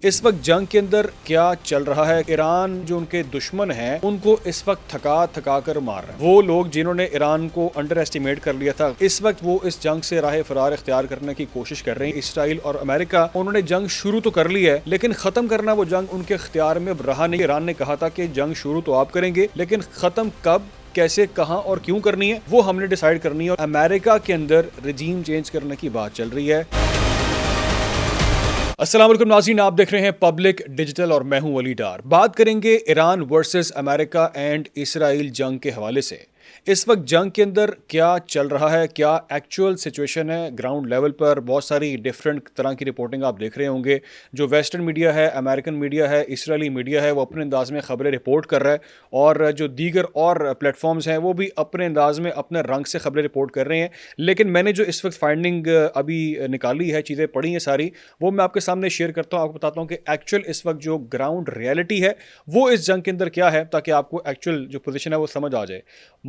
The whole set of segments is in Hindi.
इस वक्त जंग के अंदर क्या चल रहा है। ईरान जो उनके दुश्मन हैं उनको इस वक्त थका कर मार रहे हैं। वो लोग जिन्होंने ईरान को अंडर एस्टिमेट कर लिया था, इस वक्त वो इस जंग से राह फरार इख्तियार करने की कोशिश कर रहे हैं। इसराइल और अमेरिका, उन्होंने जंग शुरू तो कर ली है लेकिन खत्म करना वो जंग उनके इख्तियार में रहा नहीं। ईरान ने कहा था कि जंग शुरू तो आप करेंगे लेकिन खत्म कब, कैसे, कहां और क्यों करनी है वो हमने डिसाइड करनी है। और अमेरिका के अंदर रजीम चेंज करने की बात चल रही है। अस्सलाम वालेकुम नाज़रीन, आप देख रहे हैं पब्लिक डिजिटल और मैं हूं वली डार। बात करेंगे Iran versus America and Israel जंग के हवाले से। इस वक्त जंग के अंदर क्या चल रहा है, क्या एक्चुअल सिचुएशन है ग्राउंड लेवल पर। बहुत सारी डिफरेंट तरह की रिपोर्टिंग आप देख रहे होंगे। जो वेस्टर्न मीडिया है, अमेरिकन मीडिया है, इसराइली मीडिया है, वो अपने अंदाज में खबरें रिपोर्ट कर रहा है और जो दीगर और प्लेटफॉर्म्स हैं वो भी अपने अंदाज में अपने रंग से खबरें रिपोर्ट कर रहे हैं। लेकिन मैंने जो इस वक्त फाइंडिंग अभी निकाली है, चीज़ें पढ़ी हैं सारी, वो मैं आपके सामने शेयर करता हूँ। आपको बताता हूँ कि एक्चुअल इस वक्त जो ग्राउंड रियलिटी है वो इस जंग के अंदर क्या है, ताकि आपको एक्चुअल जो पोजीशन है वो समझ आ जाए।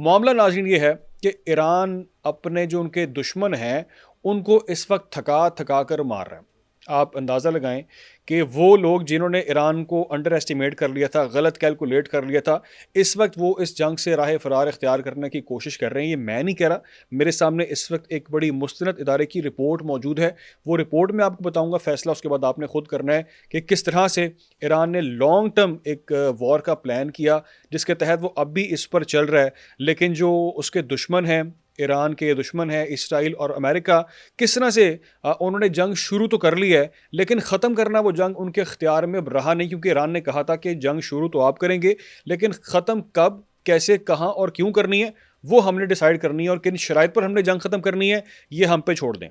मामला नाज़रीन ये है कि ईरान अपने जो उनके दुश्मन हैं उनको इस वक्त थका कर मार रहा है। आप अंदाज़ा लगाएं कि वो लोग जिन्होंने ईरान को अंडर एस्टिमेट कर लिया था, गलत कैलकुलेट कर लिया था, इस वक्त वो इस जंग से राह फरार इख्तियार करने की कोशिश कर रहे हैं। ये मैं नहीं कह रहा, मेरे सामने इस वक्त एक बड़ी मुस्तनद इदारे की रिपोर्ट मौजूद है। वो रिपोर्ट मैं आपको बताऊंगा, फैसला उसके बाद आपने खुद करना है कि किस तरह से ईरान ने लॉन्ग टर्म एक वॉर का प्लान किया जिसके तहत वो अब भी इस पर चल रहा है। लेकिन जो उसके दुश्मन हैं, ईरान के दुश्मन है इसराइल और अमेरिका, किस तरह से उन्होंने जंग शुरू तो कर ली है लेकिन ख़त्म करना वो जंग उनके इख्तियार में रहा नहीं। क्योंकि ईरान ने कहा था कि जंग शुरू तो आप करेंगे लेकिन ख़त्म कब, कैसे, कहां और क्यों करनी है वो हमने डिसाइड करनी है और किन शराइत पर हमने जंग ख़त्म करनी है ये हम पे छोड़ दें।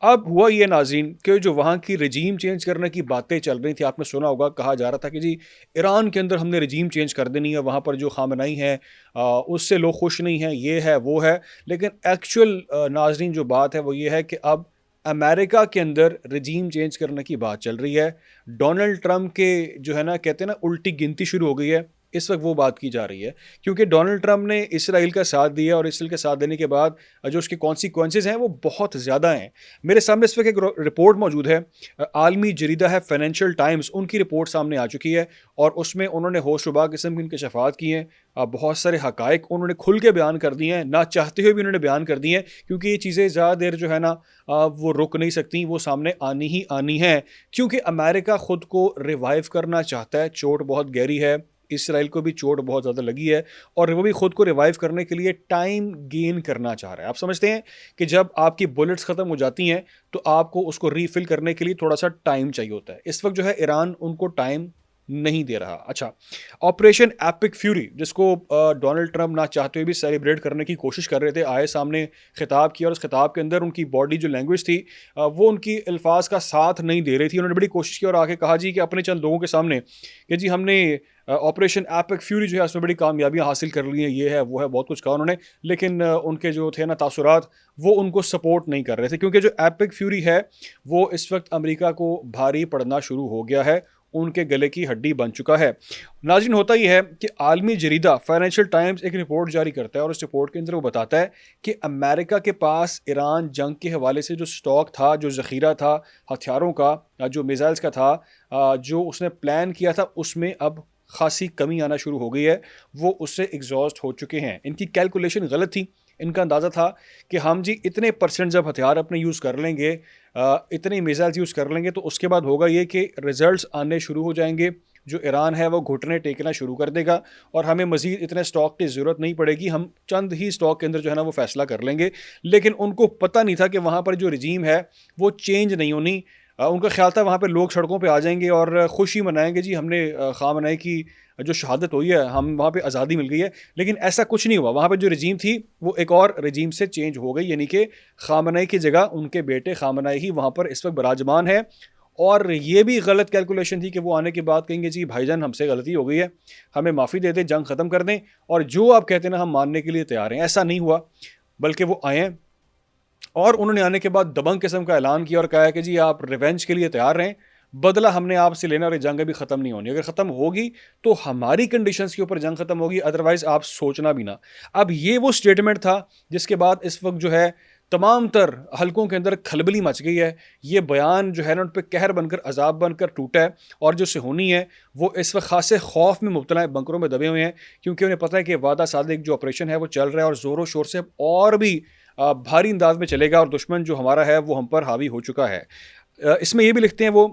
अब हुआ ये नाज़रीन कि जो वहाँ की रजीम चेंज करने की बातें चल रही थी, आपने सुना होगा, कहा जा रहा था कि जी ईरान के अंदर हमने रजीम चेंज कर देनी है, वहाँ पर जो खामनाई है उससे लोग खुश नहीं हैं, ये है वो है। लेकिन एक्चुअल नाज़रीन जो बात है वो ये है कि अब अमेरिका के अंदर रजीम चेंज करने की बात चल रही है। डोनाल्ड ट्रंप के जो है ना, कहते हैं ना, उल्टी गिनती शुरू हो गई है। इस वक्त वो बात की जा रही है क्योंकि डोनाल्ड ट्रंप ने इसराइल का साथ दिया और इसराइल के साथ देने के बाद जो उसके कॉन्सिक्वेंसेज हैं वो बहुत ज़्यादा हैं। मेरे सामने इस वक्त एक रिपोर्ट मौजूद है, आलमी जरीदा है फाइनेंशियल टाइम्स, उनकी रिपोर्ट सामने आ चुकी है और उसमें उन्होंने होशरुबा किस्म की इंकशाफात की हैं। बहुत सारे हकायक उन्होंने खुल के बयान कर दिए हैं, ना चाहते हुए भी उन्होंने बयान कर दिए हैं, क्योंकि ये चीज़ें ज़्यादा देर जो है ना वो रुक नहीं सकती, वो सामने आनी ही आनी है। क्योंकि अमेरिका ख़ुद को रिवाइव करना चाहता है, चोट बहुत गहरी है, इसराइल को भी चोट बहुत ज़्यादा लगी है और वो भी ख़ुद को रिवाइव करने के लिए टाइम गेन करना चाह रहा है। आप समझते हैं कि जब आपकी बुलेट्स ख़त्म हो जाती हैं तो आपको उसको रीफ़िल करने के लिए थोड़ा सा टाइम चाहिए होता है। इस वक्त जो है ईरान उनको टाइम नहीं दे रहा। अच्छा, ऑपरेशन एपिक फ्यूरी, जिसको डोनाल्ड ट्रंप ना चाहते हुए भी सेलिब्रेट करने की कोशिश कर रहे थे, आए सामने खिताब किया और उस खिताब के अंदर उनकी बॉडी जो लैंग्वेज थी वो उनकी अल्फाज का साथ नहीं दे रही थी। उन्होंने बड़ी कोशिश की और आके कहा जी कि अपने चंद लोगों के सामने कि जी हमने ऑपरेशन एपिक फ्यूरी जो है उसमें बड़ी कामयाबियां हासिल कर ली हैं, ये है वो है, बहुत कुछ कहा उन्होंने। लेकिन उनके जो थे ना तासुरात, वो उनको सपोर्ट नहीं कर रहे थे क्योंकि जो एपिक फ्यूरी है वो इस वक्त अमेरिका को भारी पड़ना शुरू हो गया है, उनके गले की हड्डी बन चुका है। नाज़रीन, होता यह है कि आलमी जरीदा फाइनेंशियल टाइम्स एक रिपोर्ट जारी करता है और उस रिपोर्ट के अंदर वो बताता है कि अमेरिका के पास ईरान जंग के हवाले से जो स्टॉक था, जो ज़ख़ीरा था हथियारों का, जो मिसाइल्स का था, जो उसने प्लान किया था, उसमें अब खासी कमी आना शुरू हो गई है। वो उससे एग्जॉस्ट हो चुके हैं। इनकी कैलकुलेशन गलत थी। इनका अंदाज़ा था कि हम जी इतने परसेंट जब हथियार अपने यूज़ कर लेंगे, इतने मिसाइल्स यूज़ कर लेंगे तो उसके बाद होगा ये कि रिजल्ट्स आने शुरू हो जाएंगे, जो ईरान है वो घुटने टेकना शुरू कर देगा और हमें मज़ीद इतने स्टॉक की ज़रूरत नहीं पड़ेगी, हम चंद ही स्टॉक के अंदर जो है ना वो फ़ैसला कर लेंगे। लेकिन उनको पता नहीं था कि वहाँ पर जो रजीम है वो चेंज नहीं होनी। उनका ख्याल था वहाँ पे लोग सड़कों पे आ जाएंगे और खुशी मनाएंगे, जी हमने ख़ामनई की जो शहादत हुई है, हम वहाँ पे आज़ादी मिल गई है। लेकिन ऐसा कुछ नहीं हुआ। वहाँ पे जो रजीम थी वो एक और रजीम से चेंज हो गई, यानी कि ख़ामनई की जगह उनके बेटे ख़ामनई ही वहाँ पर इस वक्त विराजमान है। और ये भी गलत कैलकुलेशन थी कि वो आने के बाद कहेंगे जी भाईजान हमसे गलती हो गई है, हमें माफ़ी दे दें, जंग ख़त्म कर दें और जो आप कहते हैं ना हम मानने के लिए तैयार हैं। ऐसा नहीं हुआ, बल्कि वो आए हैं और उन्होंने आने के बाद दबंग किस्म का ऐलान किया और कहा है कि जी आप रिवेंज के लिए तैयार रहें, बदला हमने आपसे लेना और ये जंग अभी ख़त्म नहीं होनी। अगर ख़त्म होगी तो हमारी कंडीशंस के ऊपर जंग ख़त्म होगी, अदरवाइज़ आप सोचना भी ना। अब ये वो स्टेटमेंट था जिसके बाद इस वक्त जो है तमाम तर हलकों के अंदर खलबली मच गई है। ये बयान जो है ना उन पे कहर बनकर, अज़ाब बनकर टूटा है और जो सेहूनी है वो इस वक्त खासे खौफ में मुब्तला है, बंकरों में दबे हुए हैं, क्योंकि उन्हें पता है कि वादा सादिक जो ऑपरेशन है वो चल रहा है और ज़ोरों शोर से अब और भी भारी अंदाज में चलेगा और दुश्मन जो हमारा है वो हम पर हावी हो चुका है। इसमें ये भी लिखते हैं वो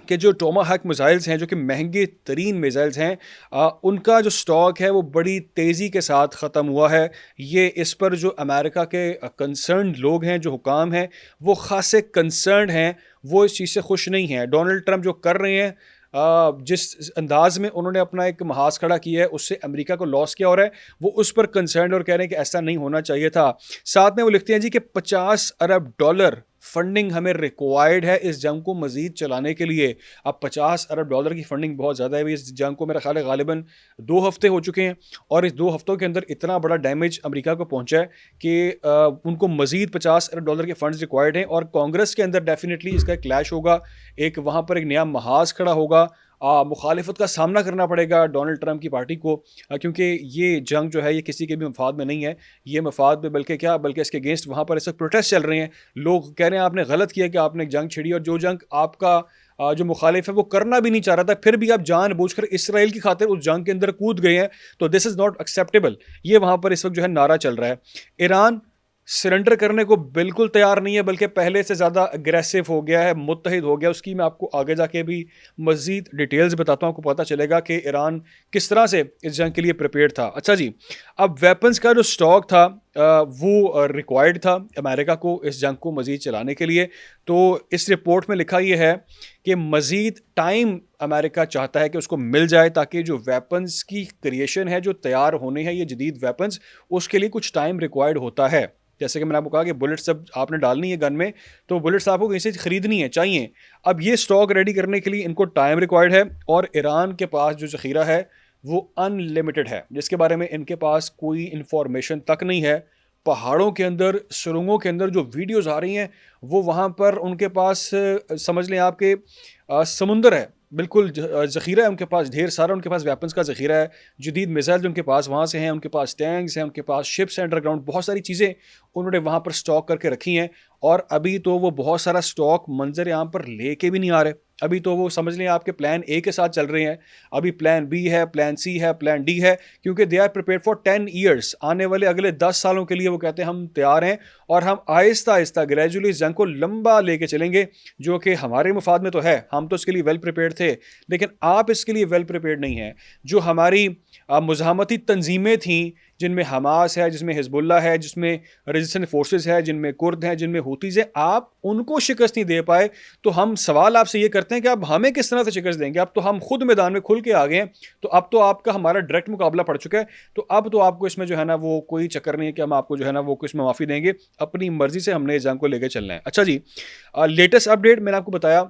कि जो टोमाहॉक मिसाइल्स हैं, जो कि महंगे तरीन मिसाइल्स हैं, उनका जो स्टॉक है वो बड़ी तेज़ी के साथ ख़त्म हुआ है। ये इस पर जो अमेरिका के कंसर्न्ड लोग हैं, जो हुकाम हैं, वो ख़ासे कंसर्न्ड हैं, वो इस चीज़ से खुश नहीं हैं। डोनाल्ड ट्रंप जो कर रहे हैं, जिस अंदाज में उन्होंने अपना एक महाज खड़ा किया है, उससे अमेरिका को लॉस क्या हो रहा है, वो उस पर कंसर्न्ड और कह रहे हैं कि ऐसा नहीं होना चाहिए था। साथ में वो लिखते हैं जी कि $50 अरब फंडिंग हमें रिक्वायर्ड है इस जंग को मजीद चलाने के लिए। अब $50 अरब की फंडिंग बहुत ज़्यादा है। इस जंग को मेरा ख्याल है गालिबन 2 हफ्ते हो चुके हैं और इस 2 हफ्तों के अंदर इतना बड़ा डैमेज अमेरिका को पहुंचा है कि उनको मजीद $50 अरब के फंड्स रिक्वायर्ड हैं और कांग्रेस के अंदर डेफिनेटली इसका क्लैश होगा। एक वहाँ पर एक नया महाज खड़ा होगा। मुखालिफत का सामना करना पड़ेगा डोनाल्ड ट्रंप की पार्टी को, क्योंकि ये जंग जो है ये किसी के भी मफाद में नहीं है। ये मफाद में बल्कि क्या, बल्कि इसके अगेंस्ट वहाँ पर इस वक्त प्रोटेस्ट चल रहे हैं। लोग कह रहे हैं आपने गलत किया कि आपने एक जंग छिड़ी और जो जंग आपका जो मुखालिफ है वो करना भी नहीं चाह रहा था, फिर भी आप जानबूझकर इसराइल की खातिर उस जंग के अंदर कूद गए हैं, तो दिस इज़ नॉट एक्सेप्टेबल। ये वहाँ पर इस वक्त जो है नारा चल रहा है। ईरान सरेंडर करने को बिल्कुल तैयार नहीं है, बल्कि पहले से ज़्यादा अग्रेसिव हो गया है, मुत्तहिद हो गया। उसकी मैं आपको आगे जाके भी मज़ीद डिटेल्स बताता हूँ, आपको पता चलेगा कि ईरान किस तरह से इस जंग के लिए प्रिपेयर था। अच्छा जी, अब वेपन्स का जो स्टॉक था वो रिक्वायर्ड था अमेरिका को इस जंग को मज़ीद चलाने के लिए। तो इस रिपोर्ट में लिखा ये है कि मज़ीद टाइम अमेरिका चाहता है कि उसको मिल जाए, ताकि जो वेपन्स की क्रिएशन है, जो तैयार होने हैं ये जदीद वेपन्स, उसके लिए कुछ टाइम रिक्वायर्ड होता है। जैसे कि मैंने आपको कहा कि बुलेट्स जब आपने डालनी है गन में, तो बुलेट्स आपको कहीं से खरीदनी है, चाहिए। अब ये स्टॉक रेडी करने के लिए इनको टाइम रिक्वायर्ड है और ईरान के पास जो ज़ख़ीरा है वो अनलिमिटेड है, जिसके बारे में इनके पास कोई इंफॉर्मेशन तक नहीं है। पहाड़ों के अंदर, सुरंगों के अंदर जो वीडियोज़ आ रही हैं, वो वहाँ पर उनके पास समझ लें आपके समुंदर है, बिल्कुल ज़ख़ीरा है उनके पास, ढेर सारा उनके पास वेपन्स का ज़ख़ीरा है। जदीद मिसाइल उनके पास वहाँ से हैं, उनके पास टैंक्स हैं, उनके पास शिप्स हैं अंडरग्राउंड, बहुत सारी चीज़ें उन्होंने वहाँ पर स्टॉक करके रखी हैं। और अभी तो वो बहुत सारा स्टॉक मंजर यहाँ पर लेके भी नहीं आ रहे। अभी तो वो समझ लें आपके प्लान ए के साथ चल रहे हैं। अभी प्लान बी है, प्लान सी है, प्लान डी है, क्योंकि they are prepare for 10 years. आने वाले अगले 10 सालों के लिए वो कहते हैं हम तैयार हैं और हम आहिस्ता आहिस्ता ग्रेजुअली इस जंग को लंबा लेके चलेंगे, जो कि हमारे मुफाद में तो है। हम तो इसके लिए वेल प्रिपेयर्ड थे, लेकिन आप इसके लिए वेल प्रिपेयर्ड नहीं हैं। जो हमारी मुज़ाहमती तंजीमें थीं, जिनमें हमास है, जिसमें हिजबुल्लाह है, जिसमें रेजिस्टेंट फोर्सेस है, जिनमें कुर्द हैं, जिनमें हूतीज़ हैं, आप उनको शिकस्त नहीं दे पाए। तो हम सवाल आपसे ये करते हैं कि आप हमें किस तरह से शिकस्त देंगे। अब तो हम खुद मैदान में खुल के आ गए हैं, तो अब तो आपका हमारा डायरेक्ट मुकाबला पड़ चुका है। तो अब तो आपको इसमें जो है ना वो कोई चक्कर नहीं है कि हम आपको जो है ना वो इसमें माफ़ी देंगे। अपनी मर्जी से हमने इस जंग को लेकर चलना है। अच्छा जी, लेटेस्ट अपडेट मैंने आपको बताया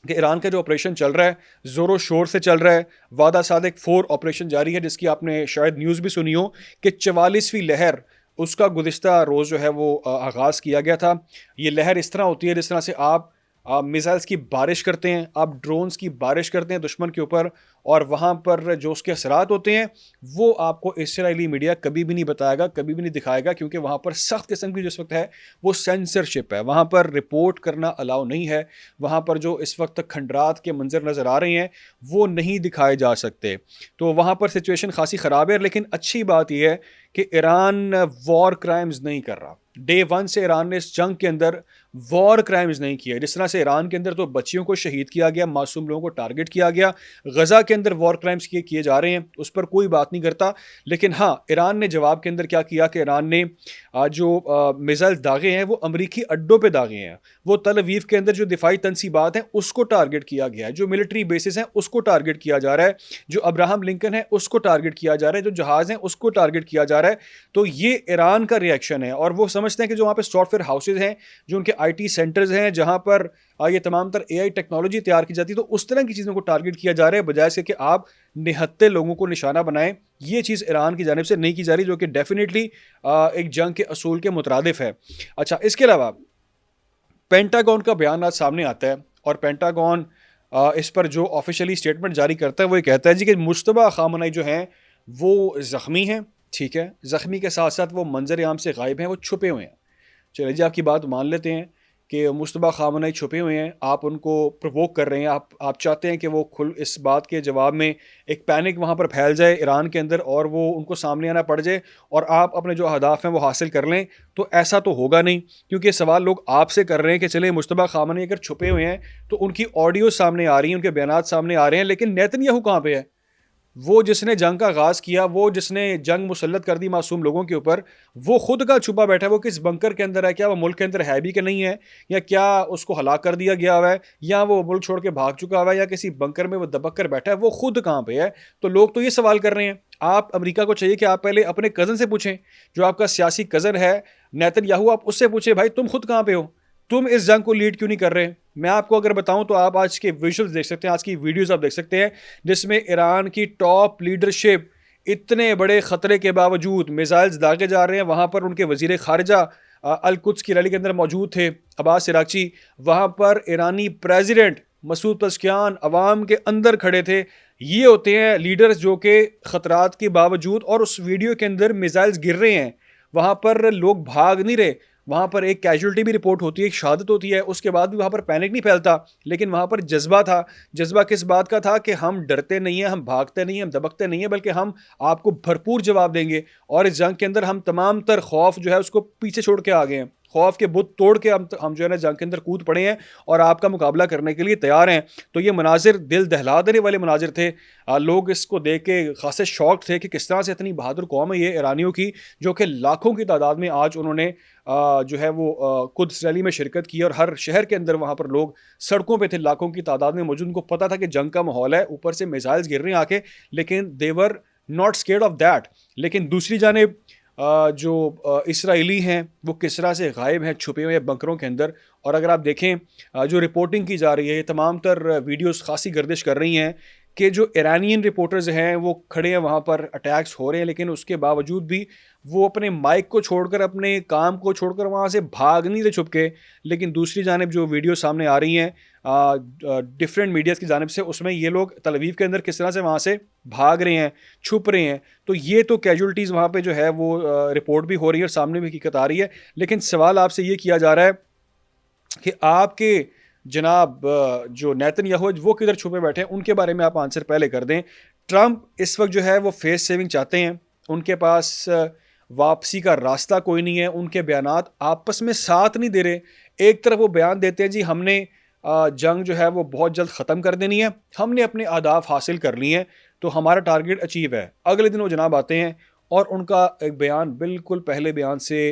कि ईरान का जो ऑपरेशन चल रहा है ज़ोरों शोर से चल रहा है। वादा सादिक 4 ऑपरेशन जारी है, जिसकी आपने शायद न्यूज़ भी सुनी हो कि 44वीं लहर उसका गुज़िस्ता रोज़ जो है वो आगाज़ किया गया था। ये लहर इस तरह होती है जिस तरह से आप मिसाइल्स की बारिश करते हैं, आप ड्रोन्स की बारिश करते हैं दुश्मन के ऊपर, और वहाँ पर जो उसके असरात होते हैं वो आपको इसराइली मीडिया कभी भी नहीं बताएगा, कभी भी नहीं दिखाएगा, क्योंकि वहाँ पर सख्त किस्म की जिस वक्त है वो सेंसरशिप है। वहाँ पर रिपोर्ट करना अलाउ नहीं है। वहाँ पर जो इस वक्त खंडरात के मंजर नज़र आ रहे हैं वो नहीं दिखाए जा सकते। तो वहाँ पर सिचुएशन खासी ख़राब है। लेकिन अच्छी बात यह है कि ईरान वॉर क्राइम्स नहीं कर रहा। डे 1 से ईरान ने इस जंग के अंदर वॉर क्राइम्स नहीं किए। जिस तरह से ईरान के अंदर तो बच्चियों को शहीद किया गया, मासूम लोगों को टारगेट किया गया, गज़ा के अंदर वॉर क्राइम्स किए जा रहे हैं, उस पर कोई बात नहीं करता। लेकिन हाँ, ईरान ने जवाब के अंदर क्या किया कि ईरान ने जो मिसाइल दागे हैं वो अमरीकी अड्डों पे दागे हैं। वो तल अवीव के अंदर जो दिफाई तनसीबात हैं उसको टारगेट किया गया है, जो मिलिट्री बेसिस हैं उसको टारगेट किया जा रहा है, जो अब्राहम लिंकन है उसको टारगेट किया जा रहा है, जो जहाज़ हैं उसको टारगेट किया जा रहा है। तो ये ईरान का रिएक्शन है। और वो समझते हैं कि जो वहाँ पे सॉफ्टवेयर हाउसेज हैं, जो उनके आईटी सेंटर्स हैं, जहाँ पर ये तमाम तर एआई टेक्नोलॉजी तैयार की जाती है, तो उस तरह की चीज़ों को टारगेट किया जा रहा है, बजाय से कि आप निहत्ते लोगों को निशाना बनाएं। ये चीज़ ईरान की जानिब से नहीं की जा रही, जो कि डेफिनेटली एक जंग के असूल के मुतरादिफ है। अच्छा, इसके अलावा पेंटागन का बयान आज सामने आता है और पेंटागन इस पर जो ऑफिशियली स्टेटमेंट जारी करता है वो ये कहता है जी कि मुश्तबा खामनई जो हैं वो ज़ख्मी हैं। ठीक है, ज़ख्मी के साथ साथ वो मंजर आम से गायब हैं, वो छुपे हुए हैं। चलिए जी, आपकी बात मान लेते हैं कि मुश्तबा खामनेई छुपे हुए हैं, आप उनको प्रोवोक कर रहे हैं, आप चाहते हैं कि वो खुल इस बात के जवाब में एक पैनिक वहाँ पर फैल जाए ईरान के अंदर और वो उनको सामने आना पड़ जाए और आप अपने जो अहदाफ हैं वो हासिल कर लें। तो ऐसा तो होगा नहीं, क्योंकि सवाल लोग आपसे कर रहे हैं कि चलिए मुश्तबा खामनेई अगर छुपे हुए हैं तो उनकी ऑडियो सामने आ रही हैं, उनके बयानात सामने आ रहे हैं, लेकिन नेतन्याहू कहाँ पे है? वो जिसने जंग का आगाज़ किया, वो जिसने जंग मुसल्लत कर दी मासूम लोगों के ऊपर, वो खुद का छुपा बैठा है, वो किस बंकर के अंदर है? क्या वो मुल्क के अंदर है भी कि नहीं है? या क्या उसको हलाक कर दिया गया हुआ है? या वो मुल्क छोड़ के भाग चुका हुआ है? या किसी बंकर में वो दबक कर बैठा है? वो खुद कहाँ पे है? तो लोग तो ये सवाल कर रहे हैं। आप अमेरिका को चाहिए कि आप पहले अपने कज़न से पूछें, जो आपका सियासी कज़न है नेतन्याहू, आप उससे पूछें, भाई तुम खुद कहाँ पे हो? तुम इस जंग को लीड क्यों नहीं कर रहे? मैं आपको अगर बताऊं तो आप आज के विजुअल्स देख सकते हैं, आज की वीडियोस आप देख सकते हैं, जिसमें ईरान की टॉप लीडरशिप इतने बड़े खतरे के बावजूद मिसाइल्स दागे जा रहे हैं। वहां पर उनके वजीर खारजा अल कुद्स की रैली के अंदर मौजूद थे, अब्बास इराक्ची। वहां पर ईरानी प्रेसिडेंट मसूद पज़ेश्कियान अवाम के अंदर खड़े थे। ये होते हैं लीडर्स जो कि खतरात के बावजूद, और उस वीडियो के अंदर मिसाइल्स गिर रहे हैं, वहां पर लोग भाग नहीं रहे। वहाँ पर एक कैजुअल्टी भी रिपोर्ट होती है, एक शहादत होती है, उसके बाद भी वहाँ पर पैनिक नहीं फैलता, लेकिन वहाँ पर जज्बा था। जज्बा किस बात का था? कि हम डरते नहीं हैं, हम भागते नहीं हैं, हम दबकते नहीं हैं, बल्कि हम आपको भरपूर जवाब देंगे। और इस जंग के अंदर हम तमाम तर खौफ जो है उसको पीछे छोड़ के आ गए हैं। खौफ के बुत तोड़ के हम जो है ना जंग के अंदर कूद पड़े हैं और आपका मुकाबला करने के लिए तैयार हैं। तो ये मनाजिर दिल दहला देने वाले मनाजिर थे। लोग इसको देख के खासे शौक थे कि किस तरह से इतनी बहादुर कौम है ये ईरानियों की, जो कि लाखों की तादाद में आज उन्होंने जो है वो कुद्स रैली में शिरकत की, और हर शहर के अंदर वहाँ पर लोग सड़कों पे थे लाखों की तादाद में मौजूद। उनको पता था कि जंग का माहौल है, ऊपर से मिसाइल्स गिर रहे हैं आके, लेकिन देवर नॉट स्केर्ड ऑफ दैट। लेकिन दूसरी जानिब जो इसराइली हैं वो किस तरह से गायब हैं, छुपे हुए हैं बंकरों के अंदर। और अगर आप देखें जो रिपोर्टिंग की जा रही है, ये तमाम तर वीडियोस खासी गर्दिश कर रही हैं कि जो ईरानियन रिपोर्टर्स हैं वो खड़े हैं, वहाँ पर अटैक्स हो रहे हैं, लेकिन उसके बावजूद भी वो अपने माइक को छोड़कर, अपने काम को छोड़कर वहाँ से भाग नहीं रहे छुप के। लेकिन दूसरी जानिब जो वीडियो सामने आ रही हैं डिफरेंट मीडियाज़ की जानिब से, उसमें ये लोग तल अवीव के अंदर किस तरह से वहाँ से भाग रहे हैं, छुप रहे हैं। तो ये तो कैजुअल्टीज़ वहाँ पे जो है वो रिपोर्ट भी हो रही है और सामने भी हकीकत आ रही है। लेकिन सवाल आपसे ये किया जा रहा है कि आपके जनाब जो नेतन्याहू वो किधर छुपे बैठे हैं, उनके बारे में आप आंसर पहले कर दें। ट्रंप इस वक्त जो है वो फेस सेविंग चाहते हैं, उनके पास वापसी का रास्ता कोई नहीं है, उनके बयानात आपस में साथ नहीं दे रहे। एक तरफ वो बयान देते हैं जी हमने जंग जो है वो बहुत जल्द ख़त्म कर देनी है, हमने अपने अहदाफ हासिल कर लिए हैं, तो हमारा टारगेट अचीव है। अगले दिन वो जनाब आते हैं और उनका एक बयान बिल्कुल पहले बयान से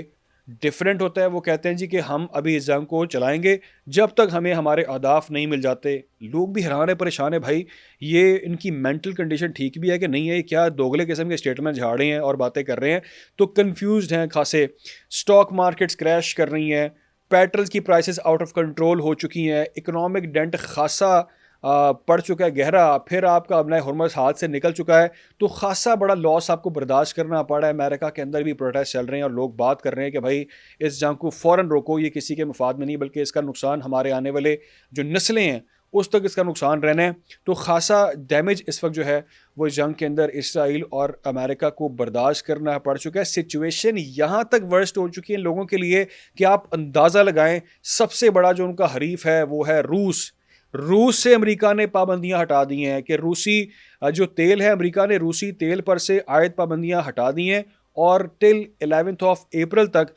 डिफरेंट होता है। वो कहते हैं जी कि हम अभी इस जंग को चलाएंगे जब तक हमें हमारे अहदाफ नहीं मिल जाते। लोग भी हैरान है, परेशान है, भाई ये इनकी मेंटल कंडीशन ठीक भी है कि नहीं है? ये क्या दोगले किस्म के स्टेटमेंट झाड़े हैं और बातें कर रहे हैं? तो कंफ्यूज्ड हैं खासे। स्टॉक मार्केट्स क्रैश कर रही हैं, पेट्रोल की प्राइसेस आउट ऑफ कंट्रोल हो चुकी हैं, इकोनॉमिक डेंट खासा पड़ चुका है गहरा, फिर आपका अपना हुर्मुज़ हाथ से निकल चुका है, तो खासा बड़ा लॉस आपको बर्दाश्त करना पड़ा है। अमेरिका के अंदर भी प्रोटेस्ट चल रहे हैं और लोग बात कर रहे हैं कि भाई इस जंग को फ़ौरन रोको, ये किसी के मफाद में नहीं, बल्कि इसका नुकसान हमारे आने वाले जो नस्लें हैं उस तक इसका नुकसान रहना है। तो खासा डैमेज इस वक्त जो है वो इस जंग के अंदर इसराइल और अमेरिका को बर्दाश्त करना पड़ चुका है। सिचुएशन यहाँ तक वर्स्ट हो चुकी है इन लोगों के लिए कि आप अंदाज़ा लगाएं, सबसे बड़ा जो उनका हरीफ है वो है रूस। रूस से अमेरिका ने पाबंदियां हटा दी हैं कि रूसी जो तेल है, अमेरिका ने रूसी तेल पर से आयत पाबंदियां हटा दी हैं और टिल 11 अप्रैल तक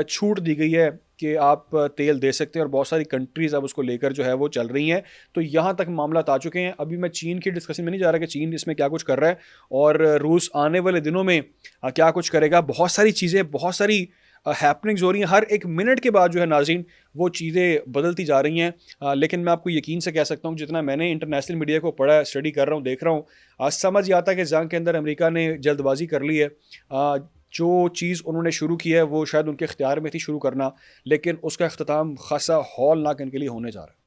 छूट दी गई है कि आप तेल दे सकते हैं, और बहुत सारी कंट्रीज़ अब उसको लेकर जो है वो चल रही हैं। तो यहाँ तक मामला आ चुके हैं। अभी मैं चीन की डिस्कशन में नहीं जा रहा कि चीन इसमें क्या कुछ कर रहा है और रूस आने वाले दिनों में क्या कुछ करेगा। बहुत सारी चीज़ें, बहुत सारी हैपनिंग्स हो रही हैं, हर एक मिनट के बाद जो है नाज़रीन वो चीज़ें बदलती जा रही हैं। लेकिन मैं आपको यकीन से कह सकता हूँ जितना मैंने इंटरनेशनल मीडिया को पढ़ा, स्टडी कर रहा हूँ, देख रहा हूँ, आज समझ ही आता है कि जंग के अंदर अमेरिका ने जल्दबाजी कर ली है। जो चीज़ उन्होंने शुरू की है वो शायद उनके इख्तियार में थी शुरू करना, लेकिन उसका अख्तिताम खासा हौलनाक इनके लिए होने जा रहा है।